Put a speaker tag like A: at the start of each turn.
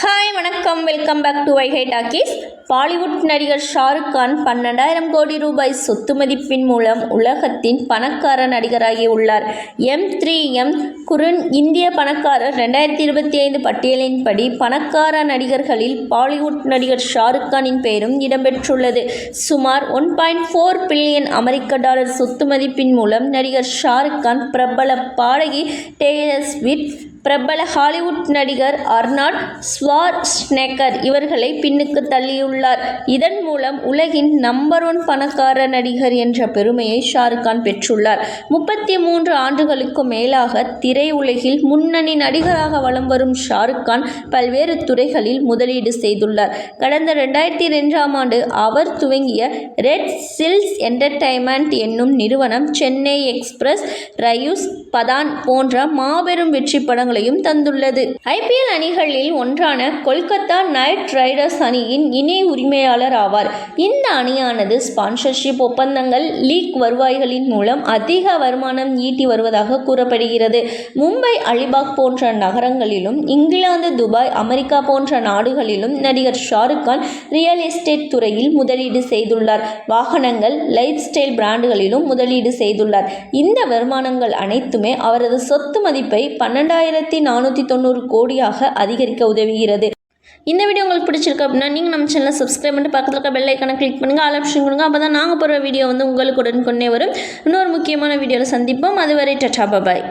A: Hi வணக்கம், welcome back to Vaigai Talkies. Bollywood நடிகர் ஷாருக் கான் 12,000 கோடி ரூபாய் சொத்து மதிப்பின் மூலம் உலகத்தின் பணக்கார நடிகராகி உள்ளார். M3M குருன் இந்திய பணக்காரர் 2025 பட்டியலின்படி பணக்கார நடிகர்களில் பாலிவுட் நடிகர் ஷாருக் கானின் பெயரும் இடம்பெற்றுள்ளது. சுமார் $1.4 பில்லியன் அமெரிக்க டாலர் சொத்து மதிப்பின் மூலம் நடிகர் ஷாருக் கான் பிரபல பாடகி டெய்லர் ஸ்விஃப்ட், பிரபல ஹாலிவுட் நடிகர் அர்னால்ட் ஸ்வார்ஸ்நெக்கர் இவர்களை பின்னுக்கு தள்ளியுள்ளார். இதன் மூலம் உலகின் நம்பர் 1 பணக்கார நடிகர் என்ற பெருமையை ஷாருக் கான் பெற்றுள்ளார். 33 ஆண்டுகளுக்கு மேலாக திரையுலகில் முன்னணி நடிகராக வலம் வரும் ஷாருக் கான் பல்வேறு துறைகளில் முதலீடு செய்துள்ளார். கடந்த 2002ஆம் ஆண்டு அவர் துவங்கிய ரெட் சில்ஸ் என்டர்டைன்மெண்ட் என்னும் நிறுவனம் சென்னை எக்ஸ்பிரஸ், ரயூஸ், பதான் போன்ற மாபெரும் வெற்றி படங்களையும் தந்துள்ளது. IPL அணிகளில் ஒன்றான கொல்கத்தா நைட் ரைடர்ஸ் அணியின் இணை உரிமையாளர் ஆவார். இந்த அணியானது ஸ்பான்சர்ஷிப் ஒப்பந்தங்கள், லீக் வருவாய்களின் மூலம் அதிக வருமானம் ஈட்டி வருவதாக கூறப்படுகிறது. மும்பை, அலிபாக் போன்ற நகரங்களிலும், இங்கிலாந்து, துபாய், அமெரிக்கா போன்ற நாடுகளிலும் நடிகர் ஷாருக் கான் ரியல் எஸ்டேட் துறையில் முதலீடு செய்துள்ளார். வாகனங்கள், லைஃப் ஸ்டைல் பிராண்டுகளிலும் முதலீடு செய்துள்ளார். இந்த வருமானங்கள் அனைத்துமே அவரது சொத்து மதிப்பை 12,490 கோடியாக அதிகரிக்க உதவுகிறது. இந்த வீடியோ உங்களுக்கு பிடிச்சிருக்கு அப்படின்னா நீங்கள் நம்ம சேனலை சப்ஸ்கிரைப் பண்ணிட்டு பக்கத்தில் இருக்க பெல் ஐக்கானை கிளிக் பண்ணுங்கள், ஆல் ஆப்ஷன் கொடுங்க. அப்போ தான் நாங்கள் போகிற வீடியோ உங்களுக்கு உடனுக்குடனே வரும். இன்னொரு முக்கியமான வீடியோவில் சந்திப்போம். அதுவரை டாடா, பாய்.